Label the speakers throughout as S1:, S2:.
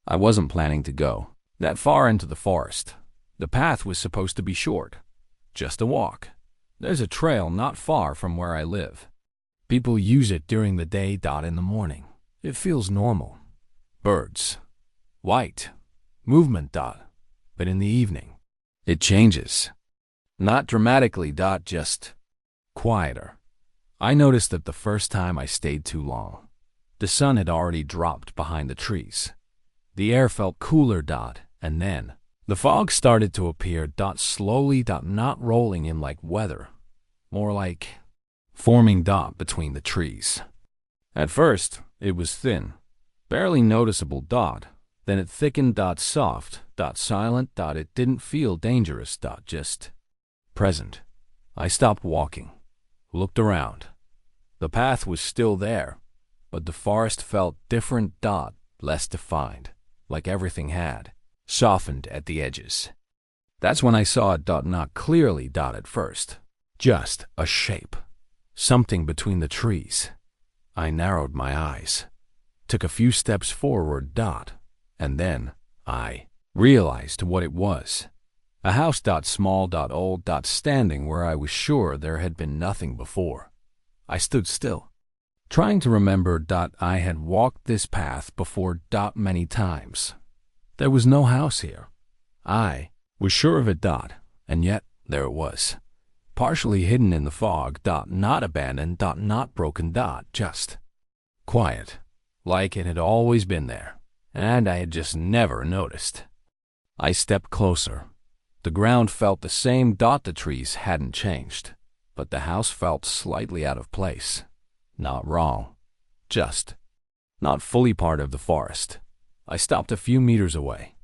S1: I wasn't planning to go that far into the forest. The path was supposed to be short, just a walk. There's a trail not far from where I live. People use it during the day. In the morning, it feels normal. Birds, white, movement. But in the evening, it changes. Not dramatically. Just quieter. I noticed that the first time I stayed too long. The sun had already dropped behind the trees. The air felt cooler. And then the fog started to appear. Slowly. Not rolling in like weather, more like forming. Between the trees. At first, it was thin, barely noticeable. Then it thickened. Soft. Silent. It didn't feel dangerous. Just present. I stopped walking, looked around. The path was still there, but the forest felt different. Less defined, like everything had softened at the edges. That's when I saw it. Not clearly. At first, just a shape, something between the trees. I narrowed my eyes, took a few steps forward. And then I realized what it was. A house. Small. Old. Standing where I was sure there had been nothing before. I stood still, trying to remember. I had walked this path before. Many times. There was no house here. I was sure of it. And yet there it was, partially hidden in the fog. Not abandoned. Not broken. Just quiet, like it had always been there, and I had just never noticed. I stepped closer. The ground felt the same. The trees hadn't changed, but the house felt slightly out of place. Not wrong, just not fully part of the forest. I stopped a few meters away.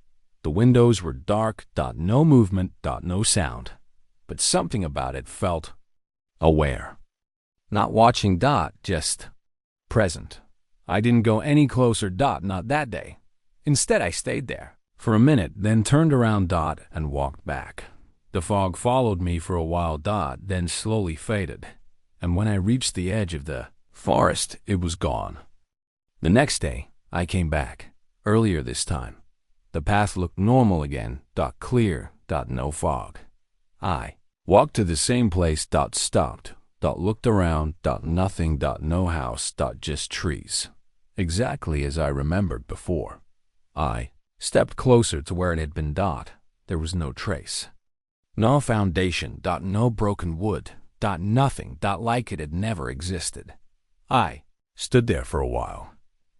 S1: The windows were dark. No movement. No sound. But something about it felt aware. Not watching. Just present. I didn't go any closer. Not that day. Instead, I stayed there for a minute, then turned around. And walked back. The fog followed me for a while. Then slowly faded. And when I reached the edge of the forest, it was gone. The next day, I came back. Earlier this time. The path looked normal again. Clear. No fog. I walked to the same place. Stopped. Looked around. Nothing. No house. Just trees. Exactly as I remembered before. I stepped closer to where it had been. There was no trace. No foundation. No broken wood. Nothing. Like it had never existed. I stood there for a while,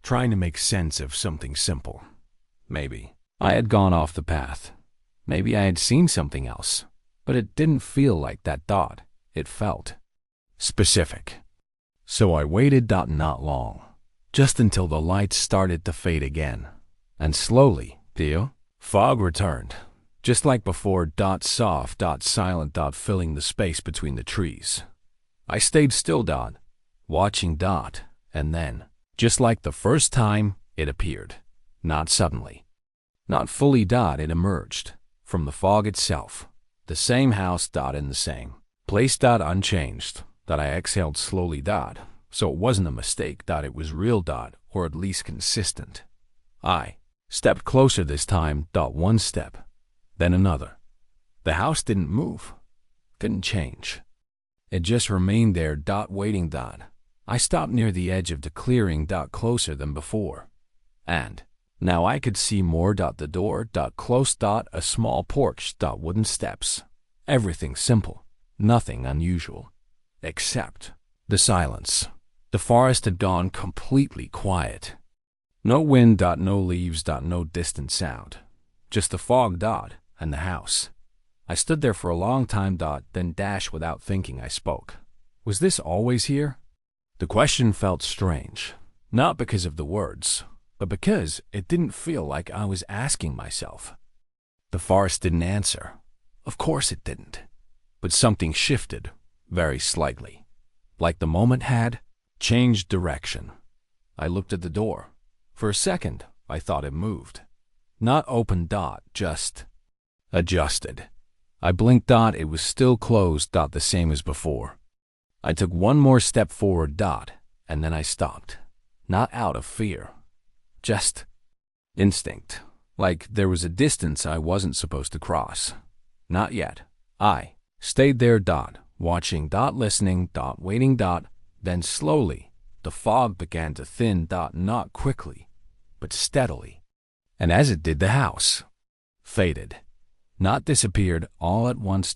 S1: trying to make sense of something simple. Maybe I had gone off the path. Maybe I had seen something else. But it didn't feel like that. It felt specific. So I waited. Not long. Just until the lights started to fade again. And slowly, the fog returned. Just like before. Soft. Silent. Filling the space between the trees. I stayed still. Watching. And then, just like the first time, it appeared. Not suddenly. Not fully. It emerged from the fog itself. The same house. In the same place. Unchanged. I exhaled slowly. So it wasn't a mistake. It was real. Or at least consistent. I stepped closer this time. One step. Then another. The house didn't move. Didn't change. It just remained there. Waiting. I stopped near the edge of the clearing. Closer than before. And now I could see more. The door. Close. A small porch. Wooden steps. Everything simple. Nothing unusual. Except the silence. The forest had gone completely quiet. No wind. No leaves. No distant sound. Just the fog. And the house. I stood there for a long time. Then without thinking, I spoke. Was this always here? The question felt strange. Not because of the words, but because it didn't feel like I was asking myself. The forest didn't answer. Of course it didn't. But something shifted, very slightly. Like the moment had changed direction. I looked at the door. For a second, I thought it moved. Not open. Just adjusted. I blinked. It was still closed. The same as before. I took one more step forward. And then I stopped. Not out of fear. Just Instinct. Like there was a distance I wasn't supposed to cross. Not yet. I stayed there, watching, listening, waiting, then slowly, the fog began to thin, not quickly, but steadily. And as it did, the house faded. Not disappeared all at once,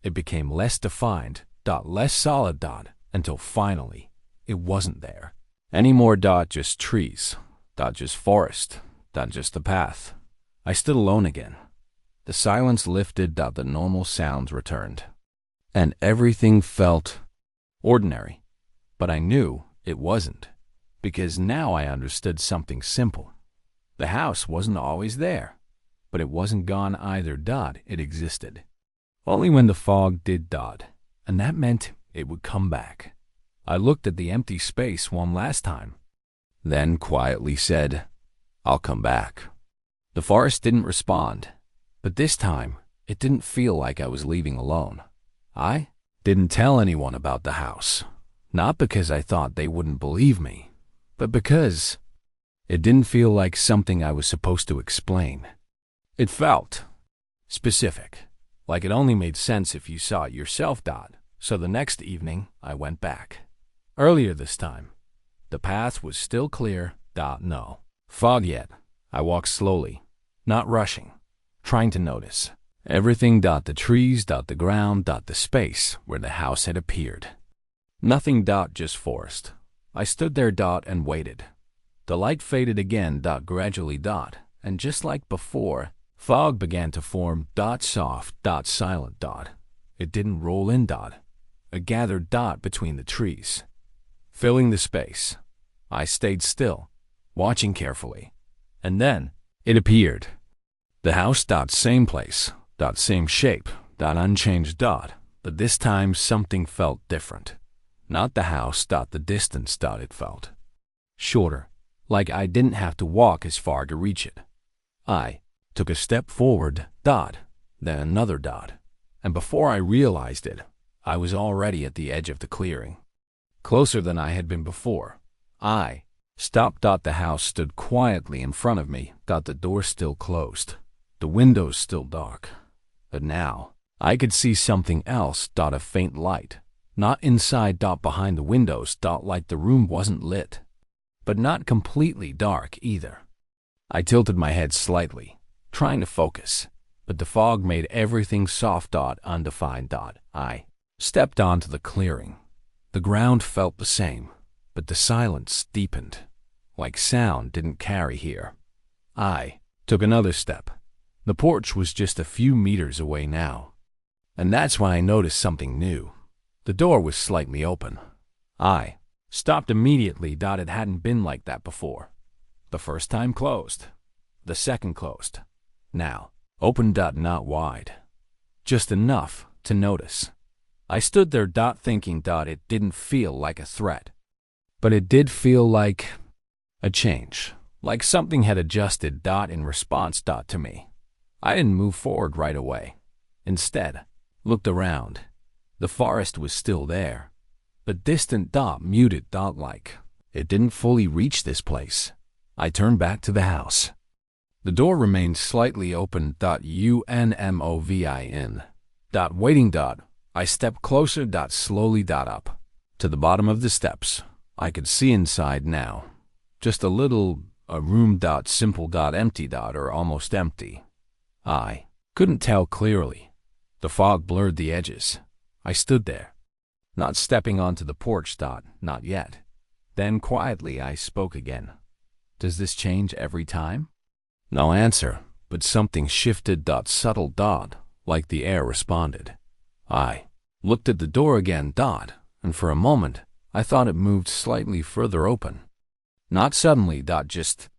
S1: it became less defined, less solid, until finally, it wasn't there anymore, just trees, just forest, just the path. I stood alone again. The silence lifted, the normal sounds returned. And everything felt ordinary. But I knew it wasn't, because now I understood something simple. The house wasn't always there, but it wasn't gone either, it existed. Only when the fog did, and that meant it would come back. I looked at the empty space one last time, then quietly said, "I'll come back." The forest didn't respond, but this time it didn't feel like I was leaving alone. I didn't tell anyone about the house, not because I thought they wouldn't believe me, but because it didn't feel like something I was supposed to explain. It felt specific, like it only made sense if you saw it yourself, So the next evening, I went back. Earlier this time. The path was still clear, no fog yet. I walked slowly, not rushing, trying to notice everything, the trees, the ground, the space where the house had appeared. Nothing, just forest. I stood there, and waited. The light faded again, gradually, and just like before, fog began to form, soft, silent, It didn't roll in, It gathered, between the trees, filling the space. I stayed still, watching carefully, and then it appeared. The house, same place, same shape, unchanged, but this time something felt different. Not the house, the distance, it felt shorter, like I didn't have to walk as far to reach it. I took a step forward, then another, and before I realized it, I was already at the edge of the clearing, closer than I had been before. I stopped, the house stood quietly in front of me, the door still closed, the windows still dark. But now, I could see something else, a faint light. Not inside, behind the windows, like the room wasn't lit, but not completely dark either. I tilted my head slightly, trying to focus, but the fog made everything soft, undefined. I stepped onto the clearing. The ground felt the same, but the silence deepened, like sound didn't carry here. I took another step. The porch was just a few meters away now, and that's when I noticed something new. The door was slightly open. I stopped immediately, it hadn't been like that before. The first time closed. The second closed. Now, open, not wide. Just enough to notice. I stood there, thinking, it didn't feel like a threat. But it did feel like a change. Like something had adjusted, in response, to me. I didn't move forward right away. Instead, looked around. The forest was still there, but distant, muted, like it didn't fully reach this place. I turned back to the house. The door remained slightly open, unmoving. Waiting, I stepped closer, slowly, up. To the bottom of the steps. I could see inside now. Just a room, simple, empty, or almost empty. I couldn't tell clearly. The fog blurred the edges. I stood there, not stepping onto the porch, not yet. Then quietly I spoke again. Does this change every time? No answer, but something shifted, subtle, like the air responded. I looked at the door again, and for a moment I thought it moved slightly further open. Not suddenly, just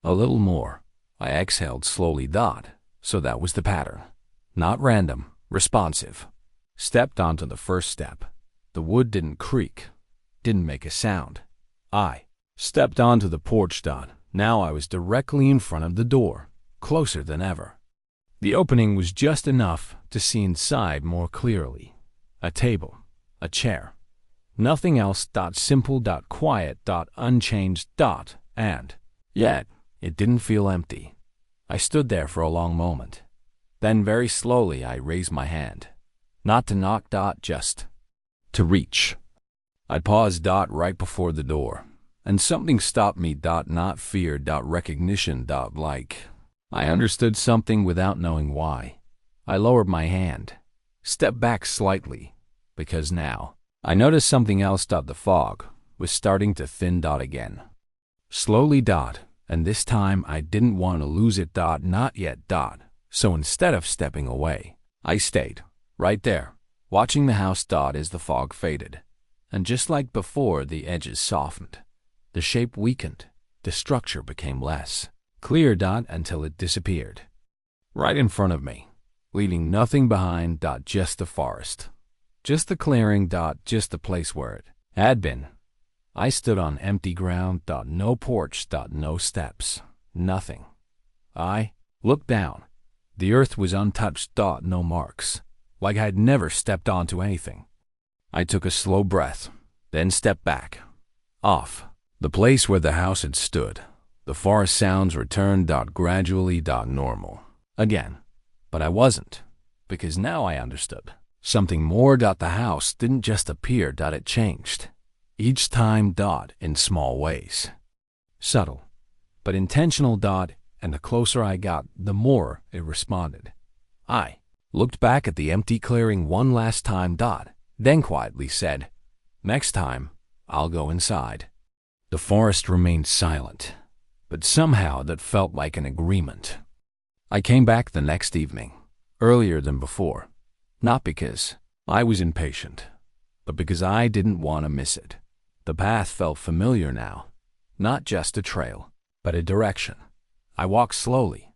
S1: a little more. I exhaled slowly, so that was the pattern. Not random, responsive. Stepped onto the first step. The wood didn't creak, didn't make a sound. I stepped onto the porch, Now I was directly in front of the door, closer than ever. The opening was just enough to see inside more clearly. A table, a chair. Nothing else, simple, quiet, unchanged, and yet It didn't feel empty. I stood there for a long moment. Then very slowly I raised my hand. Not to knock, just to reach. I paused, right before the door. And something stopped me, not fear, recognition, like I understood something without knowing why. I lowered my hand, stepped back slightly, because now I noticed something else, the fog was starting to thin, again. Slowly, and this time I didn't want to lose it, not yet, so instead of stepping away, I stayed right there, watching the house, as the fog faded. And just like before, the edges softened. The shape weakened. The structure became less clear, until it disappeared. Right in front of me, leaving nothing behind, just the forest. Just the clearing, just the place where it had been. I stood on empty ground, no porch, no steps, nothing. I looked down. The earth was untouched, no marks, like I had never stepped onto anything. I took a slow breath, then stepped back. Off the place where the house had stood, the forest sounds returned, gradually, normal. Again. But I wasn't, because now I understood. Something more, the house didn't just appear, it changed. Each time, in small ways. Subtle, but intentional, and the closer I got, the more it responded. I looked back at the empty clearing one last time, then quietly said, "Next time, I'll go inside." The forest remained silent, but somehow that felt like an agreement. I came back the next evening, earlier than before, not because I was impatient, but because I didn't want to miss it. The path felt familiar now, not just a trail, but a direction. I walked slowly,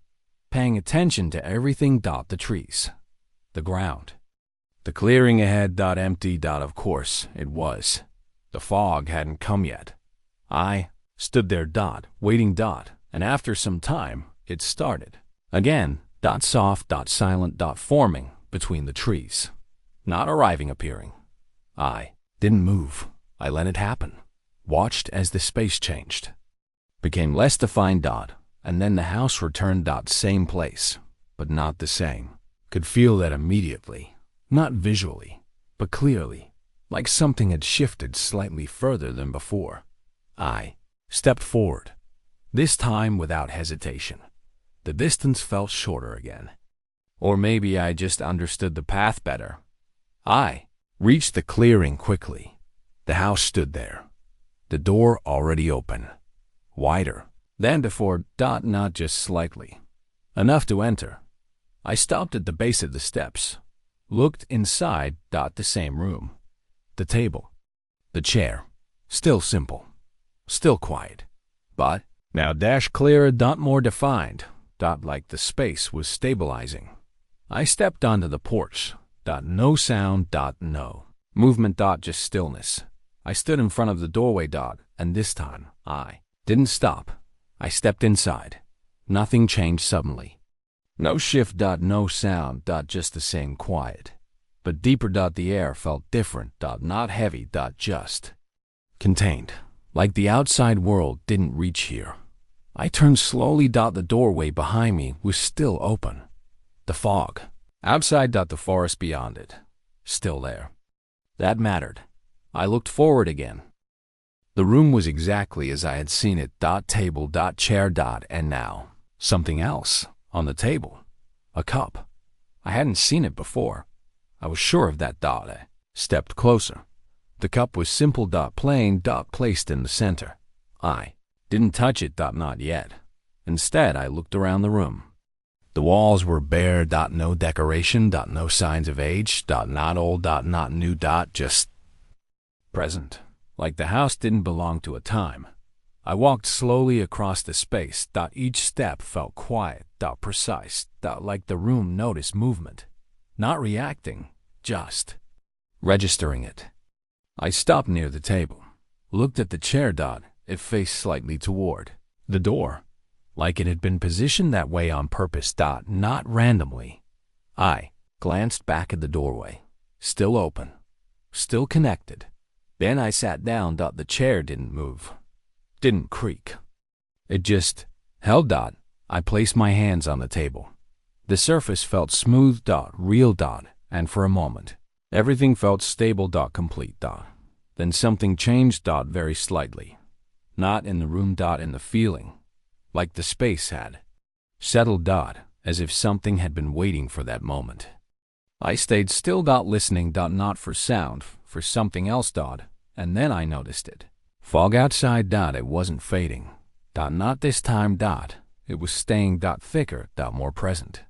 S1: paying attention to everything, the trees, the ground, the clearing ahead, empty, of course it was. The fog hadn't come yet. I stood there, waiting, and after some time, it started. Again, soft, silent, forming between the trees. Not arriving, appearing. I didn't move. I let it happen. Watched as the space changed. Became less defined, and then the house returned, same place, but not the same. Could feel that immediately. Not visually, but clearly, like something had shifted slightly further than before. I stepped forward, this time without hesitation. The distance felt shorter again. Or maybe I just understood the path better. I reached the clearing quickly. The house stood there, the door already open, wider than before, not just slightly, enough to enter. I stopped at the base of the steps, looked inside, the same room, the table, the chair, still simple, still quiet, but now clearer, more defined, like the space was stabilizing. I stepped onto the porch, no sound, no movement, just stillness. I stood in front of the doorway, and this time, I didn't stop. I stepped inside. Nothing changed suddenly. No shift, no sound, just the same quiet. But deeper, the air felt different, not heavy, just contained. Like the outside world didn't reach here. I turned slowly, the doorway behind me was still open. The fog. Outside, the forest beyond it. Still there. That mattered. I looked forward again. The room was exactly as I had seen it, table, chair, and now something else on the table. A cup. I hadn't seen it before. I was sure of that, I stepped closer. The cup was simple, plain, placed in the center. I didn't touch it, not yet. Instead, I looked around the room. The walls were bare, no decoration, no signs of age, not old, not new, just present. Like the house didn't belong to a time. I walked slowly across the space, each step felt quiet, precise, like the room noticed movement. Not reacting, just registering it. I stopped near the table, looked at the chair, it faced slightly toward the door, like it had been positioned that way on purpose, not randomly. I glanced back at the doorway, still open, still connected. Then I sat down, the chair didn't move, didn't creak. It just Held dot. I placed my hands on the table. The surface felt smooth dot, real dot, and for a moment, everything felt stable dot, complete dot. Then something changed dot very slightly. Not in the room dot, in the feeling, like the space had settled dot, as if something had been waiting for that moment. I stayed still dot, listening dot, not for sound, for something else dot, and then I noticed it. Fog outside dot, it wasn't fading dot, not this time dot. It was staying dot, thicker dot, more present.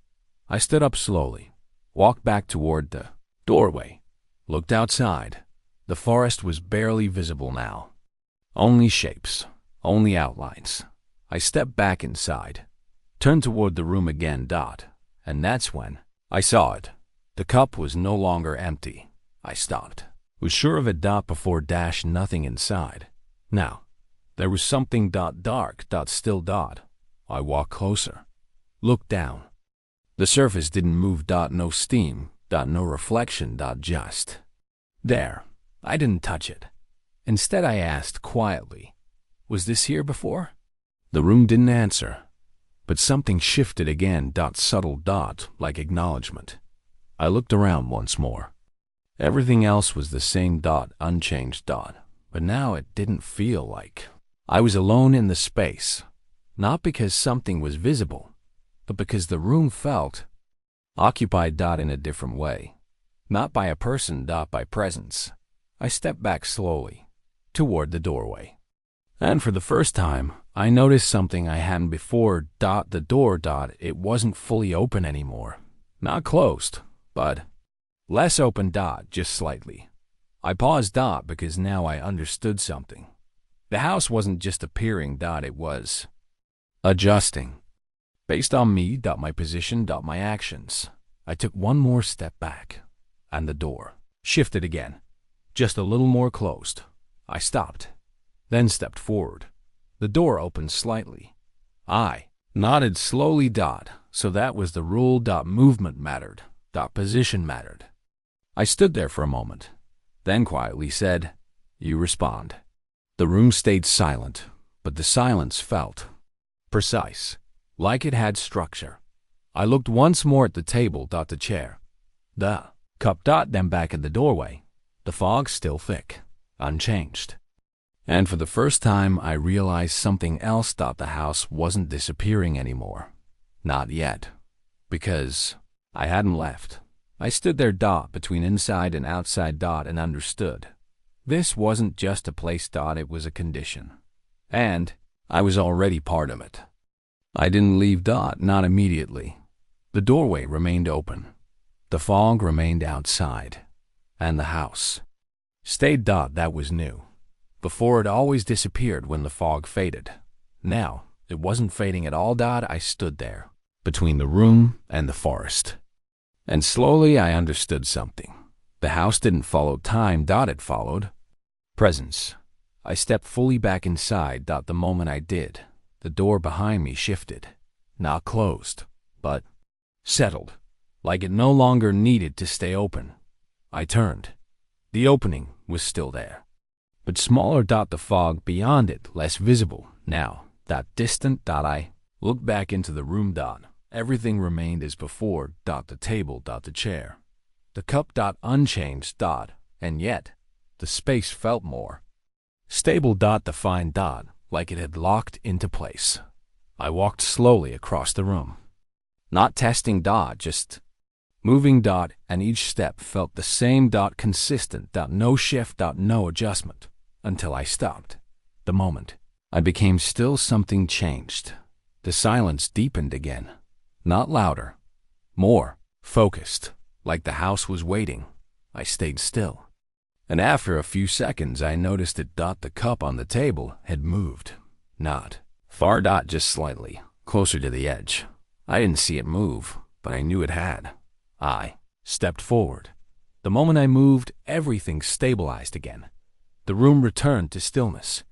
S1: I stood up slowly, walked back toward the doorway, looked outside. The forest was barely visible now. Only shapes, only outlines. I stepped back inside, turned toward the room again dot, and that's when I saw it. The cup was no longer empty. I stopped. Was sure of it dot, before dash, nothing inside. Now, there was something dot, dark dot, still dot. I walked closer, looked down. The surface didn't move dot, no steam dot, no reflection dot, just there. I didn't touch it. Instead, I asked quietly, was this here before? The room didn't answer, but something shifted again dot, subtle dot, like acknowledgement. I looked around once more. Everything else was the same dot, unchanged dot, but now it didn't feel like I was alone in the space. Not because something was visible, but because the room felt occupied dot, in a different way. Not by a person dot, by presence. I stepped back slowly toward the doorway. And for the first time, I noticed something I hadn't before dot, the door dot, it wasn't fully open anymore. Not closed, but less open dot, just slightly. I paused dot, because now I understood something. The house wasn't just appearing dot, it was adjusting. Based on me dot, my position dot, my actions. I took one more step back, and the door shifted again, just a little more closed. I stopped, then stepped forward. The door opened slightly. I nodded slowly dot, so that was the rule dot, movement mattered dot, position mattered. I stood there for a moment, then quietly said, "You respond." The room stayed silent, but the silence felt precise, like it had structure. I looked once more at the table dot, the chair, the cup dot, then back at the doorway. The fog still thick, unchanged. And for the first time, I realized something else dot, the house wasn't disappearing anymore. Not yet. Because I hadn't left. I stood there dot, between inside and outside dot, and understood. This wasn't just a place dot, it was a condition. And I was already part of it. I didn't leave dot, not immediately. The doorway remained open. The fog remained outside. And the house stayed dot, that was new. Before, it always disappeared when the fog faded. Now, it wasn't fading at all dot. I stood there, between the room and the forest. And slowly I understood something. The house didn't follow time dot, it followed presence. I stepped fully back inside dot. The moment I did, the door behind me shifted. Not closed, but settled, like it no longer needed to stay open. I turned. The opening was still there, but smaller dot, the fog beyond it less visible now, that distant dot. I looked back into the room dot. Everything remained as before dot, the table dot, the chair, the cup dot, unchanged dot, and yet the space felt more stable dot, defined dot, like it had locked into place. I walked slowly across the room, not testing dot, just moving dot, and each step felt the same dot, consistent dot, no shift dot, no adjustment, until I stopped. The moment I became still, something changed. The silence deepened again, not louder, more focused, like the house was waiting. I stayed still, and after a few seconds I noticed that dot, the cup on the table had moved. Not far dot, just slightly, closer to the edge. I didn't see it move, but I knew it had. I stepped forward. The moment I moved, everything stabilized again. The room returned to stillness.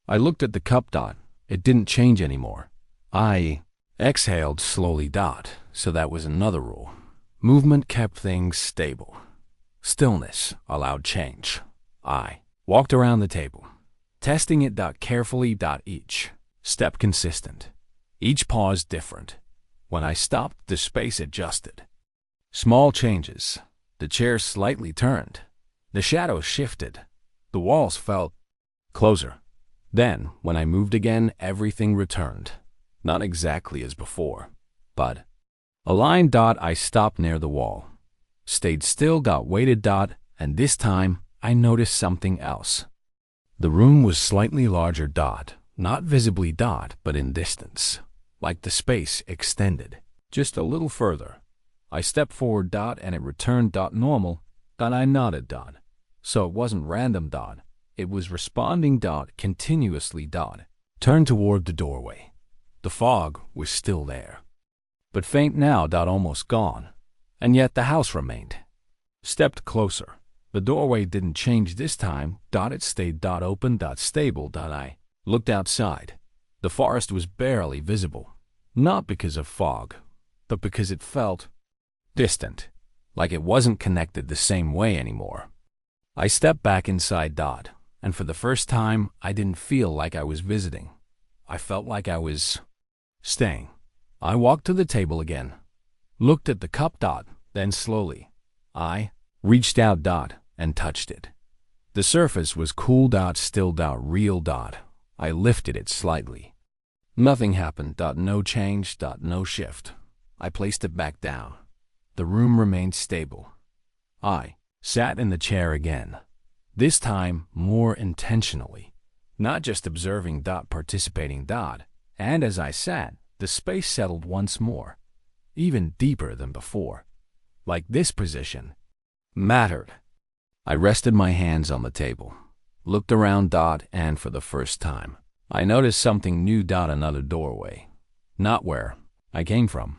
S1: I looked at the cup dot. It didn't change anymore. I exhaled slowly dot, so that was another rule. Movement kept things stable. Stillness allowed change. I walked around the table, testing it dot, carefully dot, each step consistent, Each pause different. When I stopped, the space adjusted. Small changes. The chair slightly turned. The shadows shifted. The walls felt closer. Then, when I moved again, everything returned. Not exactly as before, but aligned. I stopped near the wall. Stayed still, waited. And this time, I noticed something else. The room was slightly larger. Not visibly. But in distance. Like the space extended. Just a little further. I stepped forward. And it returned. Normal. I nodded. So it wasn't random. It was responding. Continuously. Turned toward the doorway. The fog was still there, but faint now. Almost gone. And yet the house remained. Stepped closer. The doorway didn't change this time. It stayed. Open. Stable. I looked outside. The forest was barely visible. Not because of fog, but because it felt distant, like it wasn't connected the same way anymore. I stepped back inside. And for the first time, I didn't feel like I was visiting. I felt like I was staying. I walked to the table again, looked at the cup. Then slowly, I reached out. And touched it. The surface was cool. Still. Real. I lifted it slightly. Nothing happened. No change. No shift. I placed it back down. The room remained stable. I sat in the chair again. This time, more intentionally. Not just observing. Participating. And as I sat, the space settled once more. Even deeper than before. Like this position mattered. I rested my hands on the table. Looked around. And for the first time, I noticed something new. Another doorway. Not where I came from.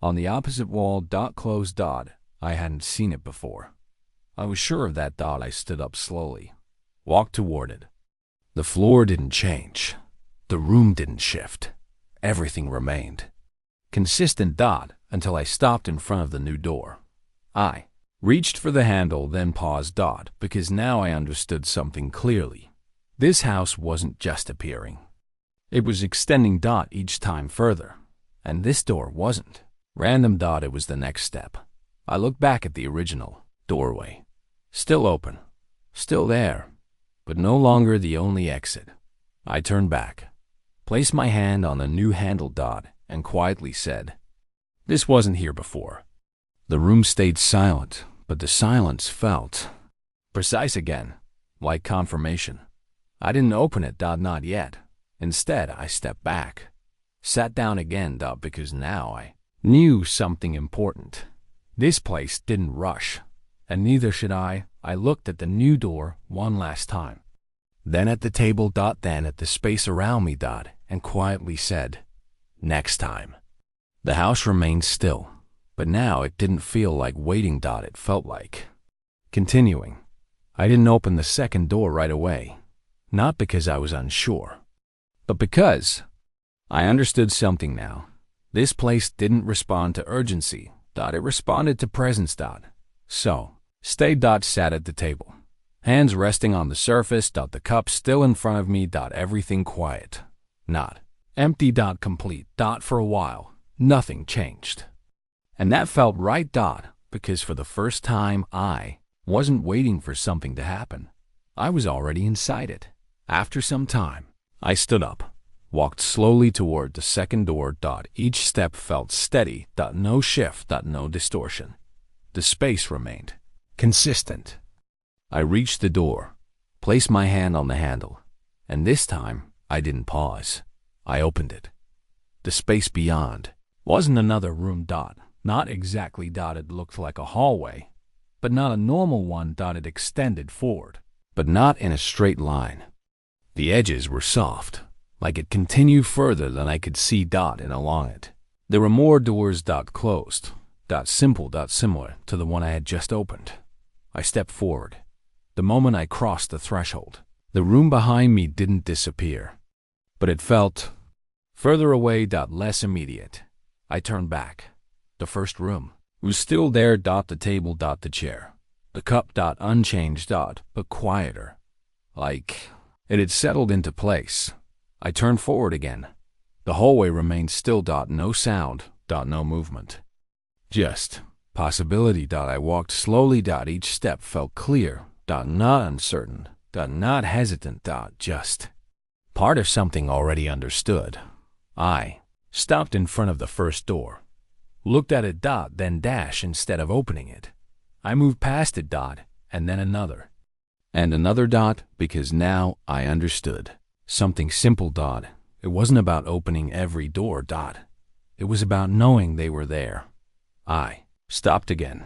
S1: On the opposite wall. Closed. I hadn't seen it before. I was sure of that. I stood up slowly. Walked toward it. The floor didn't change. The room didn't shift. Everything remained consistent. Until I stopped in front of the new door. I reached for the handle, then paused. Because now I understood something clearly. This house wasn't just appearing. It was extending. Each time further. And this door wasn't random. It was the next step. I looked back at the original doorway. Still open. Still there. But no longer the only exit. I turned back. Placed my hand on the new handle. And quietly said, "This wasn't here before." The room stayed silent, but the silence felt precise again, like confirmation. I didn't open it. Not yet. Instead, I stepped back. Sat down again. Because now I knew something important. This place didn't rush, and neither should I. I looked at the new door one last time. Then at the table. Then at the space around me. And quietly said, "Next time." The house remained still, but now it didn't feel like waiting. It felt like continuing. I didn't open the second door right away, not because I was unsure, but because I understood something now. This place didn't respond to urgency. It responded to presence. So, stayed. Sat at the table, hands resting on the surface. The cup still in front of me. Everything quiet. Not empty. Complete. For a while, nothing changed. And that felt right. Because for the first time, I wasn't waiting for something to happen. I was already inside it. After some time, I stood up, walked slowly toward the second door. Each step felt steady. No shift. No distortion. The space remained consistent. I reached the door, placed my hand on the handle, and this time I didn't pause. I opened it. The space beyond wasn't another room. Not exactly. It looked like a hallway, but not a normal one. It extended forward, but not in a straight line. The edges were soft, like it continued further than I could see. And along it, there were more doors. Closed. Simple. Similar to the one I had just opened. I stepped forward. The moment I crossed the threshold, the room behind me didn't disappear, but it felt further away. Less immediate. I turned back. The first room was still there. The table. The chair. The cup. Unchanged. But quieter. Like it had settled into place. I turned forward again. The hallway remained still. No sound. No movement. Just possibility. I walked slowly. Each step felt clear. Not uncertain. Not hesitant. Just part of something already understood. I stopped in front of the first door, looked at it. Then dash instead of opening it. I moved past it. And then another. And another. Because now I understood. Something simple. It wasn't about opening every door. It was about knowing they were there. I stopped again,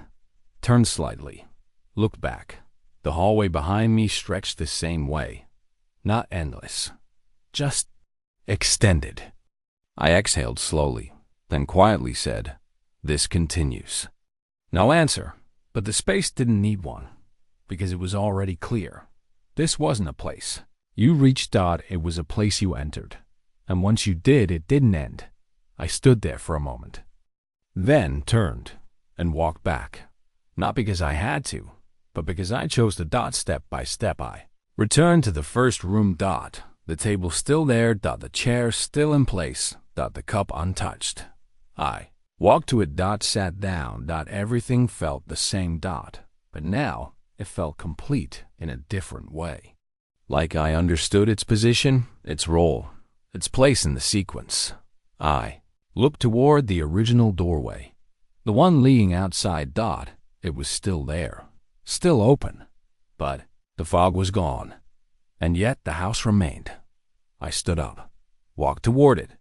S1: turned slightly, looked back. The hallway behind me stretched the same way. Not endless, just extended. I exhaled slowly, then quietly said, "This continues." No answer, but the space didn't need one, because it was already clear. This wasn't a place. You reached. It was a place you entered. And once you did, it didn't end. I stood there for a moment, then turned and walked back. Not because I had to, but because I chose to. Step by step I returned to the first room. The table still there. The chair still in place. The cup untouched. I walked to it. Sat down. Everything felt the same. But now it felt complete in a different way. Like I understood its position, its role, its place in the sequence. I looked toward the original doorway, the one leading outside. It was still there, still open, but the fog was gone, and yet the house remained. I stood up, walked toward it,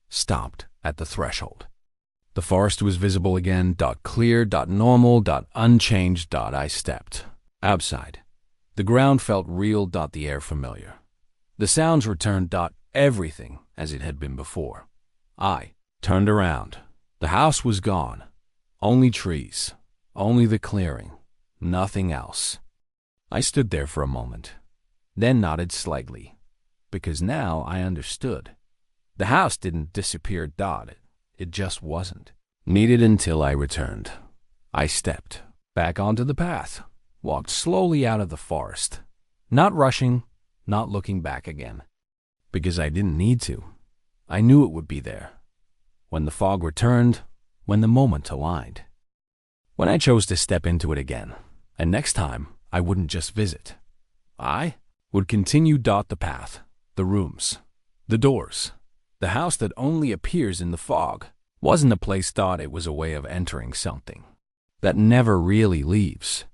S1: stopped at the threshold. The forest was visible again. Clear. Normal. Unchanged. I stepped outside. The ground felt real. The air familiar. The sounds returned. Everything as it had been before. I turned around. The house was gone. Only trees. Only the clearing. Nothing else. I stood there for a moment, then nodded slightly, because now I understood. The house didn't disappear. It just wasn't needed until I returned. I stepped back onto the path, walked slowly out of the forest, not rushing, not looking back again. Because I didn't need to. I knew it would be there. When the fog returned, when the moment aligned. When I chose to step into it again, and next time I wouldn't just visit. I would continue. The path, the rooms, the doors. The house that only appears in the fog wasn't a place. It was a way of entering something that never really leaves.